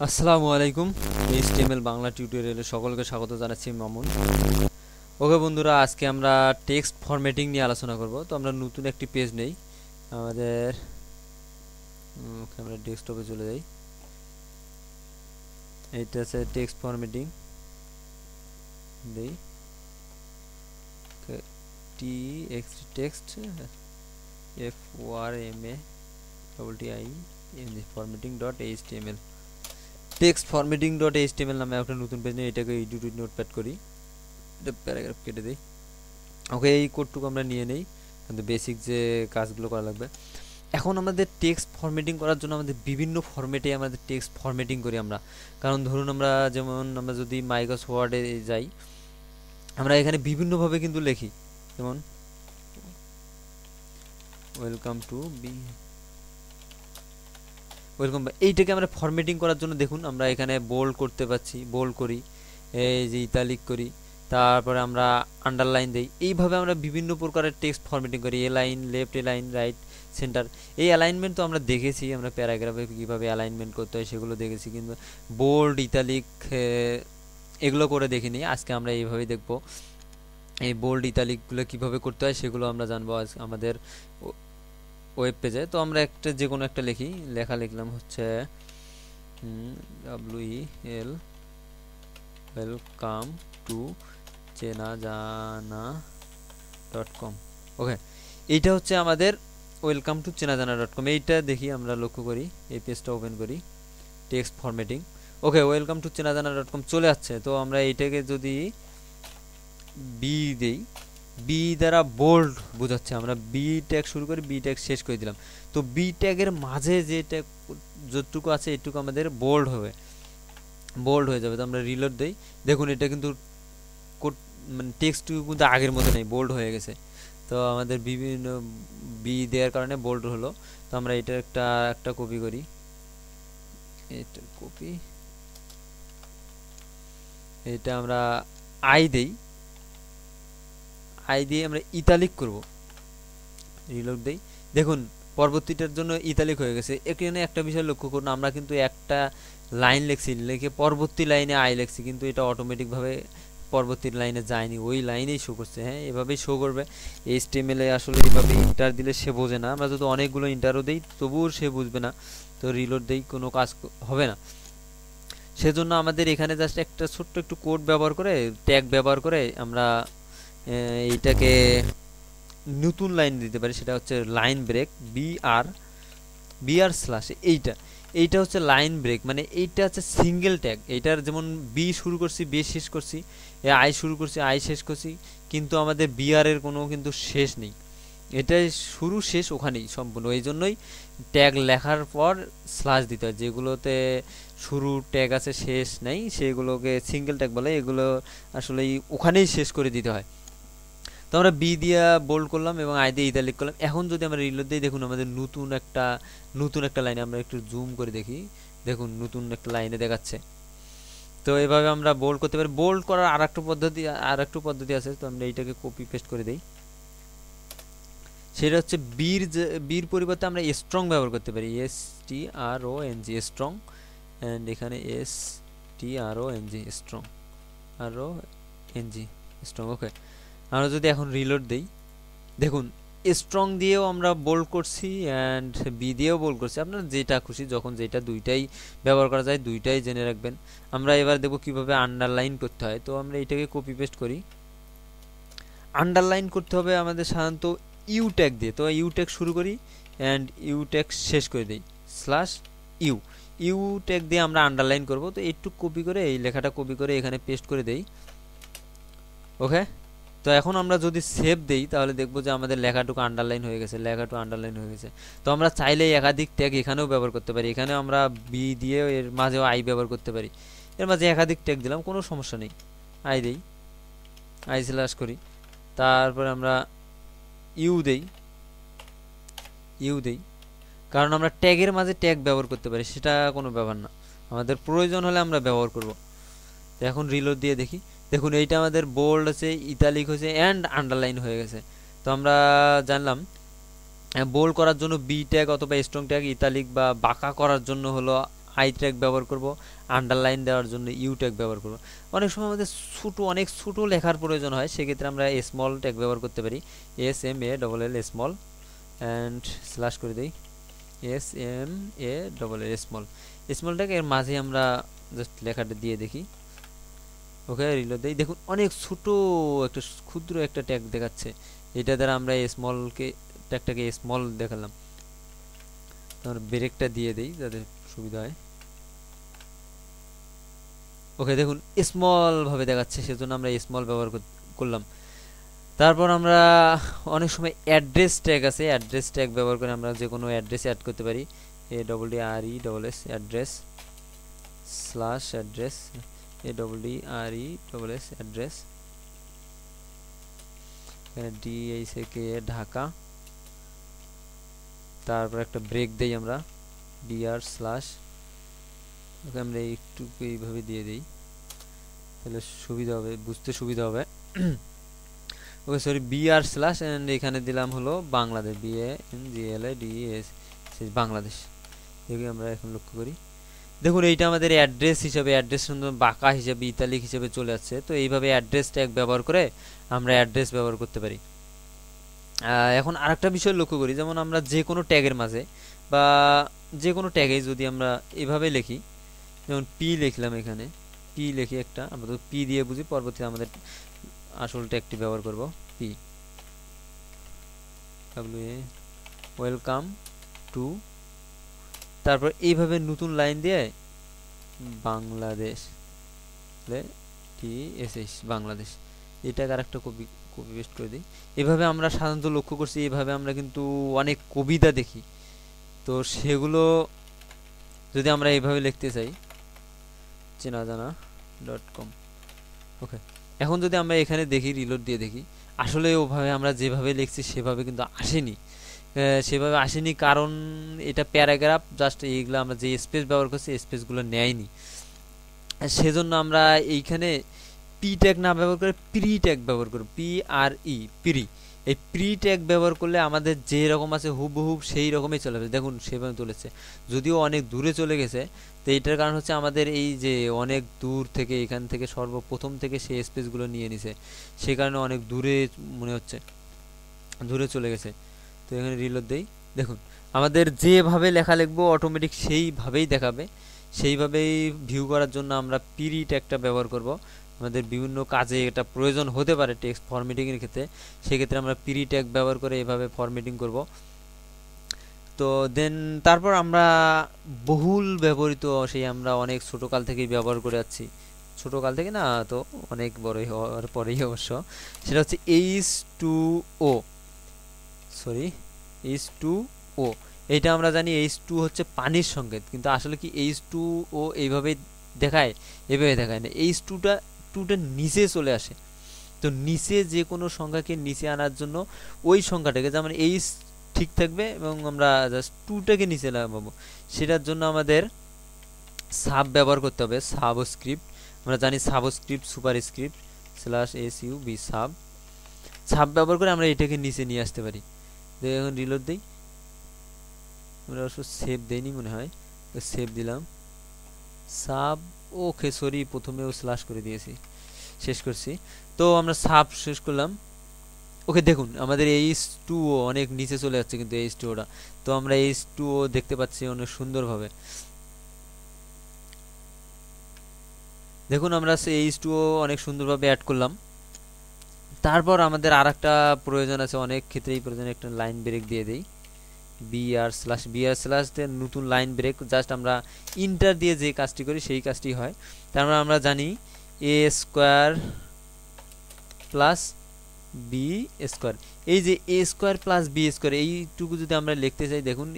আসসালামু আলাইকুম। এইচটিএমএল বাংলা টিউটোরিয়ালে সকলকে স্বাগত জানাচ্ছি মামুন। ওকে বন্ধুরা, আজকে আমরা টেক্সট ফরম্যাটিং নিয়ে আলোচনা করব। তো আমরা নতুন একটি পেজ নেই আমাদের। ওকে, আমরা ডেস্কটপে চলে যাই। এইটা আছে টেক্সট ফরম্যাটিং। দেই T X text F or M A double T I N G formatting dot HTML. Text formatting dot HTML নামে একটা নতুন পেজ নিয়ে এটাকে এডিট নোটপ্যাড করি, এটা প্যারাগ্রাফ কেটে দিই। ওকে, এই কোডটুকু আমরা নিয়ে নেই, কিন্তু বেসিক যে কাজগুলো করা লাগবে। এখন আমাদের টেক্সট ফরম্যাটিং করার জন্য আমাদের বিভিন্ন ফরম্যাটে আমাদের টেক্সট ফরম্যাটিং করি আমরা। কারণ ধরুন আমরা যদি মাইক্রোসফট ওয়ার্ডে যাই, আমরা এখানে বিভিন্নভাবে কিন্তু লিখি। যেমন ওয়েলকাম টু ওয়েলকাম, এইটাকে আমরা ফরম্যাটিং করার জন্য দেখুন আমরা এখানে বোল্ড করতে পারছি, বোল্ড করি, এই যে ইতালিক করি, তারপরে আমরা আন্ডারলাইন দেই। এইভাবে আমরা বিভিন্ন প্রকারের টেক্সট ফরম্যাটিং করি, এ লাইন লেফট, এ লাইন রাইট, সেন্টার। এই অ্যালাইনমেন্ট তো আমরা দেখেছি, আমরা প্যারাগ্রাফে কীভাবে অ্যালাইনমেন্ট করতে হয় সেগুলো দেখেছি, কিন্তু বোল্ড ইতালিক এগুলো করে দেখিনি। আজকে আমরা এইভাবেই দেখব, এই বোল্ড ইতালিকগুলো কীভাবে করতে হয় সেগুলো আমরা জানবো আজ আমাদের ওয়েব পেজে। তো আমরা একটা যে কোনো একটা লেখা লিখলাম হচ্ছে WEL ওয়েলকাম টু চেনাজানা.com। ওকে, এইটা হচ্ছে আমাদের ওয়েলকাম টু চেনাজানা.com। এইটা দেখি, আমরা লক্ষ্য করি, এই পেজটা ওপেন করি, text formatting. Okay, welcome to চেনাজানা.com চলে আসছে। তো আমরা এইটাকে যদি বি দেই, বি দ্বারা বোল্ড বোঝাচ্ছে, আমরা বি ট্যাগ শুরু করি, বি ট্যাগ শেষ করে দিলাম। তো বি ট্যাগের মাঝে যে ট্যাগ যতটুকু আছে এইটুকু আমাদের বোল্ড হয়ে যাবে। তো আমরা রিলোড দেই, দেখুন এটা কিন্তু মানে টেক্সটটুকু কিন্তু আগের মতো নেই, বোল্ড হয়ে গেছে। তো আমাদের বিভিন্ন বি দেওয়ার কারণে বোল্ড হলো। তো আমরা এটা একটা কপি করি, এটা কপি, এটা আমরা আই দেই, আই দিয়ে আমরা ইতালিক করব, রিলোড দেই, দেখুন পরবর্তীটার জন্য ইতালিক হয়ে গেছে। এখানে একটা বিষয় লক্ষ্য করুন, আমরা কিন্তু একটা লাইন লিখছি, লিখে পরবর্তী লাইনে আই লিখছি, কিন্তু এটা অটোমেটিকভাবে পরবর্তী লাইনে যায়নি, ওই লাইনেই শো করছে। হ্যাঁ, এভাবেই শো করবে। HTML এ আসলে এইভাবে ইন্টার দিলে সে বোঝে না, আমরা যদি অনেকগুলো ইন্টারও দিই তবুও সে বুঝবে না। তো রিলোড দেই, কোনো কাজ হবে না। সেজন্য আমাদের এখানে জাস্ট একটা ছোট্ট একটু কোড ব্যবহার করে, ট্যাগ ব্যবহার করে আমরা এইটাকে নতুন লাইন দিতে পারি। সেটা হচ্ছে লাইন ব্রেক, বিআর স্ল্যাশ, এইটা হচ্ছে লাইন ব্রেক, মানে এইটা হচ্ছে সিঙ্গেল ট্যাগ। এইটার যেমন বি শুরু করছি, বি শেষ করছি, আই শুরু করছি, আই শেষ করছি, কিন্তু আমাদের বিআর এর কোনো কিন্তু শেষ নেই। এটাই শুরু শেষ ওখানেই সম্পূর্ণ। এই জন্যই ট্যাগ লেখার পর স্ল্যাশ দিতে হয়। যেগুলোতে শুরু ট্যাগ আছে শেষ নেই সেগুলোকে সিঙ্গেল ট্যাগ বলে, এগুলো আসলে ওখানেই শেষ করে দিতে হয়। তো আমরা বি দিয়ে বোল্ড করলাম এবং আই দিয়ে ইতালিক করলাম। এখন যদি আমরা রিলোড দিই, দেখুন আমাদের নতুন একটা লাইনে, আমরা একটু জুম করে দেখি, দেখুন নতুন একটা লাইনে দেখাচ্ছে। তো এভাবে আমরা বোল্ড করতে পারি। বোল্ড করার আর একটু পদ্ধতি আছে, তো আমরা এইটাকে কপি পেস্ট করে দিই। সেটা হচ্ছে বীর পরিবর্তে আমরা স্ট্রং ব্যবহার করতে পারি, STRONG স্ট্রং, অ্যান্ড এখানে STRONG স্ট্রং, RONG স্ট্রং। ওকে, আমরা যদি এখন রিলোড দেই, দেখুন স্ট্রং দিয়েও আমরা বোল্ড করছি অ্যান্ড বি দিয়েও বোল্ড করছি। আপনার যেটা খুশি, যখন যেটা দুইটাই ব্যবহার করা যায় দুইটাই জেনে রাখবেন। আমরা এবার দেখব কিভাবে আন্ডারলাইন করতে হয়। তো আমরা এটাকে কপি পেস্ট করি। আন্ডারলাইন করতে হবে আমাদের সাধারণত ইউ ট্যাগ দিয়ে। তো ইউ ট্যাগ শুরু করি অ্যান্ড ইউ ট্যাগ শেষ করে দিই, স্ল্যাশ ইউ। ইউ ট্যাগ দিয়ে আমরা আন্ডারলাইন করব। তো একটু কপি করে, এই লেখাটা কপি করে এখানে পেস্ট করে দেই। ওকে, তো এখন আমরা যদি সেভ দেই তাহলে দেখবো যে আমাদের লেখাটুকু আন্ডারলাইন হয়ে গেছে। তো আমরা চাইলে একাধিক ট্যাগ এখানেও ব্যবহার করতে পারি। এখানেও আমরা বি দিয়ে, এর মাঝেও আই ব্যবহার করতে পারি। এর মাঝে একাধিক ট্যাগ দিলাম, কোনো সমস্যা নেই। আই দেই, আই স্ল্যাশ করি, তারপরে আমরা ইউ দেই, কারণ আমরা ট্যাগের মাঝে ট্যাগ ব্যবহার করতে পারি, সেটা কোনো ব্যাপার না, আমাদের প্রয়োজন হলে আমরা ব্যবহার করব। তো এখন রিলোড দিয়ে দেখি, দেখুন এইটা আমাদের বোল্ড আছে, ইতালিক হয়েছে অ্যান্ড আন্ডারলাইন হয়ে গেছে। তো আমরা জানলাম বোল্ড করার জন্য বি ট্যাগ অথবা স্ট্রং ট্যাগ, ইতালিক বা বাঁকা করার জন্য হলো আই ট্যাগ ব্যবহার করব, আন্ডারলাইন দেওয়ার জন্য ইউ ট্যাগ ব্যবহার করব। অনেক সময় আমাদের অনেক ছোটো লেখার প্রয়োজন হয়, সেক্ষেত্রে আমরা স্মল ট্যাগ ব্যবহার করতে পারি, SMALL স্মল অ্যান্ড স্ল্যাশ করে দিই SMALL স্মল। স্মল ট্যাগ এর মাঝে আমরা জাস্ট লেখাটা দিয়ে দেখি। ওকে, রিলোড দেই। দেখুন অনেক ছোট একটা ক্ষুদ্র একটা ট্যাগ দেখাচ্ছে, এটা দ্বারা আমরা স্মলকে ট্যাগটাকে স্মল দেখালাম। তারপর ব্রেকটা দিয়ে দেই যাতে সুবিধা হয়। ওকে, দেখুন স্মল ভাবে দেখাচ্ছে, সেজন্য আমরা স্মল ব্যবহার করলাম। তারপর আমরা অনেক সময় অ্যাড্রেস ট্যাগ আছে, অ্যাড্রেস ট্যাগ ব্যবহার করে আমরা যে কোনো অ্যাড্রেস অ্যাড করতে পারি, ADDRESS address slash address ADDRESS address, DHK Dhaka. তারপর একটা ব্রেক দেই আমরা, BR স্ল্যাশ, ওকে আমরা একটু এইভাবে দিয়ে দিই, তাহলে সুবিধা হবে, বুঝতে সুবিধা হবে। ওকে সরি, BR স্ল্যাশ অ্যান্ড এখানে দিলাম হলো বাংলাদেশ, BANGLADES বাংলাদেশ। দেখি আমরা এখন লক্ষ্য করি, দেখুন এইটা আমাদের অ্যাড্রেস হিসাবে, অ্যাড্রেস বাঁকা হিসাবে ইতালিক হিসাবে চলে যাচ্ছে। তো এইভাবে অ্যাড্রেস ট্যাগ ব্যবহার করে আমরা অ্যাড্রেস ব্যবহার করতে পারি। এখন আরেকটা বিষয় লক্ষ্য করি, যেমন আমরা যে কোনো ট্যাগের মাঝে বা যে কোনো ট্যাগে যদি আমরা এভাবে লিখি, যেমন পি লিখলাম, এখানে পি লিখি একটা, আমরা তো পি দিয়ে বুঝি, পরবর্তীতে আমাদের আসল ট্যাগটি ব্যবহার করব, পি WA ওয়েলকাম টু, তারপর এইভাবে নতুন লাইন দিয়ে বাংলাদেশ TSS বাংলাদেশ, এটাকে আরেকটা কপি পেস্ট করে দিই। এভাবে আমরা সাধারণত লক্ষ্য করছি, এভাবে আমরা কিন্তু অনেক কবিতা দেখি, তো সেগুলো যদি আমরা এইভাবে লিখতে চাই, চেনাজানা.com। ওকে, এখন যদি আমরা এখানে দেখি, রিলোড দিয়ে দেখি, আসলে ওভাবে আমরা যেভাবে লিখছি সেভাবে কিন্তু আসেনি। সেভাবে আসেনি কারণ এটা প্যারাগ্রাফ, জাস্ট এইগুলো আমরা যে স্পেস ব্যবহার করছি স্পেসগুলো নেয়নি, সেজন্য আমরা এইখানে পি ট্যাগ না ব্যবহার করে প্রি ট্যাগ ব্যবহার করব, PRE প্রি। এই প্রি ট্যাগ ব্যবহার করলে আমাদের যে রকম আছে হুবহুব সেই রকমই চলে যাবে। দেখুন সেভাবে চলেছে, যদিও অনেক দূরে চলে গেছে, তো এইটার কারণ হচ্ছে আমাদের এই যে অনেক দূর থেকে, এখান থেকে সর্বপ্রথম থেকে সেই স্পেসগুলো নিয়ে নিছে, সে কারণে অনেক দূরে মনে হচ্ছে, দূরে চলে গেছে। তো এখানে রিলোড দেই, দেখুন আমাদের যেভাবে লেখা লিখবো অটোমেটিক সেইভাবেই দেখাবে। সেইভাবেই ভিউ করার জন্য আমরা প্রি ট্যাগটা ব্যবহার করব। আমাদের বিভিন্ন কাজে এটা প্রয়োজন হতে পারে টেক্সট ফরম্যাটিংয়ের ক্ষেত্রে, সেক্ষেত্রে আমরা প্রি ট্যাগ ব্যবহার করে এভাবে ফরম্যাটিং করব। তো দেন তারপর আমরা বহুল ব্যবহৃত, সেই আমরা অনেক ছোটোকাল থেকেই ব্যবহার করে যাচ্ছি, ছোটোকাল থেকে না তো অনেক বড়ই হওয়ার পরেই অবশ্য, সেটা হচ্ছে H2O, সরি H2O। এইটা আমরা জানি H2 হচ্ছে পানির সংকেত, কিন্তু আসলে কি H2O এইভাবে দেখায়? এভাবে দেখায় না, H2টা নিচে চলে আসে। তো নিচে যে কোনো সংখ্যাকে নিচে আনার জন্য ওই সংখ্যাটাকে, যেমন H ঠিক থাকবে এবং আমরা জাস্ট 2টাকে নিচে লাগাবো, সেটার জন্য আমাদের সাব ব্যবহার করতে হবে, সাবস্ক্রিপ্ট। আমরা জানি সাবস্ক্রিপ্ট সুপারস্ক্রিপ্ট /SUB সাব ব্যবহার করে আমরা এটাকে নিচে নিয়ে আসতে পারি। এখন রিলোড দেই, আমরা অবশ্য সেভ দেইনি মনে হয়, সেভ দিলাম সাব। ওকে সরি, প্রথমেও স্ল্যাশ করে দিয়েছি, শেষ করছি। তো আমরা সাব শেষ করলাম। ওকে দেখুন আমাদের H2O অনেক নিচে চলে যাচ্ছে, কিন্তু H2Oটা, তো আমরা H2O দেখতে পাচ্ছি অনেক সুন্দরভাবে। দেখুন আমরা H2O অনেক সুন্দরভাবে অ্যাড করলাম। তারপর আমাদের আর একটা প্রয়োজন আছে, অনেক ক্ষেত্রেই প্রয়োজন, একটা লাইন ব্রেক দিয়ে দিই, BR স্ল্যাশ দিয়ে নতুন লাইন ব্রেক, জাস্ট আমরা ইন্টার দিয়ে যে কাজটি করি সেই কাজটি হয়। তারপর আমরা জানি A² প্লাস B², এই যে A² প্লাস B² এইটুকু যদি আমরা লিখতে চাই, দেখুন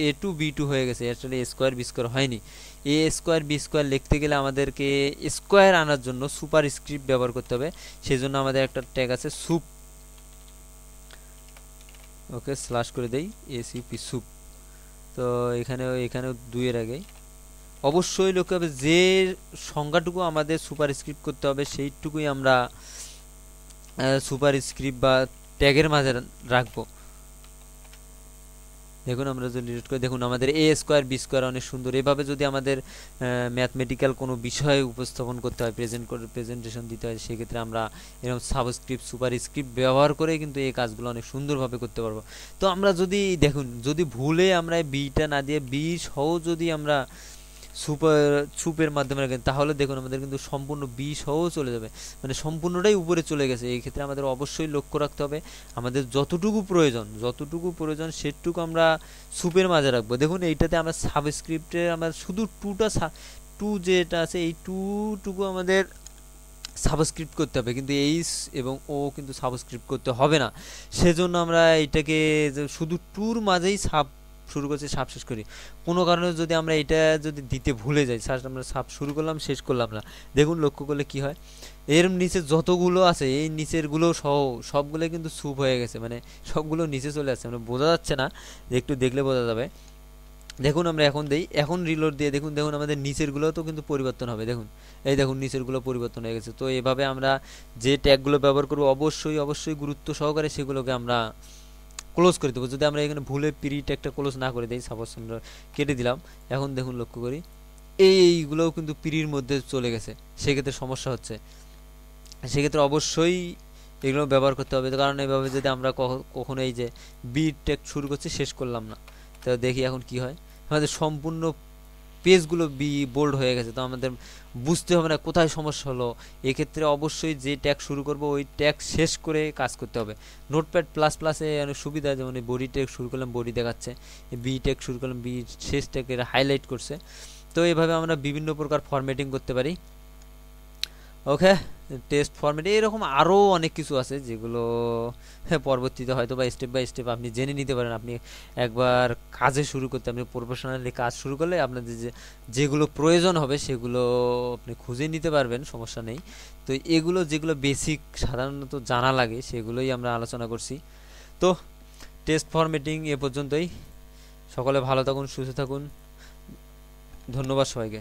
A2 B2 হয়ে গেছে, আসলে A² B² হয়নি। A² B² লিখতে গেলে আমাদেরকে স্কোয়ার আনার জন্য সুপার স্ক্রিপ্ট ব্যবহার করতে হবে, সেই জন্য আমাদের একটা ট্যাগ আছে সুপ। ওকে স্ল্যাশ করে দেই SUP সুপ। তো এখানেও 2-এর আগে অবশ্যই লক্ষ্য হবে যে সংখ্যাটুকু আমাদের সুপার স্ক্রিপ্ট করতে হবে সেইটুকুই আমরা সুপার স্ক্রিপ্ট বা ট্যাগের মাঝে রাখবো। দেখুন আমরা যদি ডিলিট করি, দেখুন আমাদের এ স্কোয়ার বি স্কোয়ার অনেক সুন্দর। এভাবে যদি আমাদের ম্যাথমেটিক্যাল কোনো বিষয় উপস্থাপন করতে হয়, প্রেজেন্টেশন দিতে হয়, সেক্ষেত্রে আমরা এরকম সাবস্ক্রিপ্ট সুপার স্ক্রিপ্ট ব্যবহার করে কিন্তু এই কাজগুলো অনেক সুন্দরভাবে করতে পারবো। তো আমরা যদি দেখুন, যদি ভুলে আমরা বিটা না দিয়ে বি সহ যদি আমরা সুপের মাধ্যমে রাখেন, তাহলে দেখুন আমাদের কিন্তু সম্পূর্ণ বি সহ চলে যাবে, মানে সম্পূর্ণটাই উপরে চলে গেছে। এই ক্ষেত্রে আমাদের অবশ্যই লক্ষ্য রাখতে হবে আমাদের যতটুকু প্রয়োজন সেটুকু আমরা সুপের মাঝে রাখবো। দেখুন এইটাতে আমরা সাবস্ক্রিপ্টে আমরা শুধু টু যেটা আছে এই টুকু আমাদের সাবস্ক্রিপ্ট করতে হবে, কিন্তু এইচ এবং ও কিন্তু সাবস্ক্রিপ্ট করতে হবে না। সেজন্য আমরা এটাকে শুধু টুর মাঝেই শুরু করছি, সাব শেষ করি। কোনো কারণে যদি আমরা এটা যদি দিতে ভুলে যাই, আমরা সাব শুরু করলাম শেষ করলাম না, দেখুন লক্ষ্য করলে কি হয়, এর নিচে যতগুলো আছে এই নিচেরগুলো সহ সবগুলো কিন্তু সুপ হয়ে গেছে, মানে সবগুলো নিচে চলে আসছে, মানে বোঝা যাচ্ছে না, একটু দেখলে বোঝা যাবে। দেখুন আমরা এখন রিলোড দিয়ে দেখুন আমাদের নিচেরগুলো তো কিন্তু পরিবর্তন হবে। দেখুন এই দেখুন নিচেরগুলো পরিবর্তন হয়ে গেছে। তো এভাবে আমরা যে ট্যাগগুলো ব্যবহার করবো অবশ্যই গুরুত্ব সহকারে সেগুলোকে আমরা ক্লোজ করে দেবো। যদি আমরা এখানে ভুলে পিরি ট্যাগটা ক্লোজ না করে দিই, সাপোজ আমরা কেটে দিলাম, এখন দেখুন লক্ষ্য করি এইগুলোও কিন্তু পিরির মধ্যে চলে গেছে, সেক্ষেত্রে সমস্যা হচ্ছে। সেক্ষেত্রে অবশ্যই এগুলো ব্যবহার করতে হবে, কারণ এইভাবে যদি আমরা কখনো এই যে বি ট্যাগ শুরু করছি শেষ করলাম না, তো দেখি এখন কি হয়, আমাদের সম্পূর্ণ পেজগুলো বোল্ড হয়ে গেছে। তো আমাদের বুঝতে হবে না কোথায় সমস্যা হলো। এক্ষেত্রে অবশ্যই যে ট্যাগ শুরু করব ওই ট্যাগ শেষ করে কাজ করতে হবে। নোটপ্যাড প্লাস প্লাসে অনেক সুবিধা, যেমন বডি ট্যাগ শুরু করলাম বডি দেখাচ্ছে, বি ট্যাগ শুরু করলাম বি শেষ ট্যাগ এর হাইলাইট করছে। তো এইভাবে আমরা বিভিন্ন প্রকার ফরম্যাটিং করতে পারি। ওকে, টেস্ট ফরম্যাটে এরকম আরও অনেক কিছু আছে যেগুলো পরবর্তীতে হয়তো বা স্টেপ বাই স্টেপ আপনি জেনে নিতে পারেন। আপনি একবার কাজে শুরু করতে, আপনি প্রফেশনালি কাজ শুরু করলে আপনাদের যেগুলো প্রয়োজন হবে সেগুলো আপনি খুঁজে নিতে পারবেন, সমস্যা নেই। তো এগুলো যেগুলো বেসিক সাধারণত জানা লাগে সেগুলোই আমরা আলোচনা করছি। তো টেস্ট ফরম্যাটিং এ পর্যন্তই। সকলে ভালো থাকুন, সুস্থ থাকুন, ধন্যবাদ সবাইকে।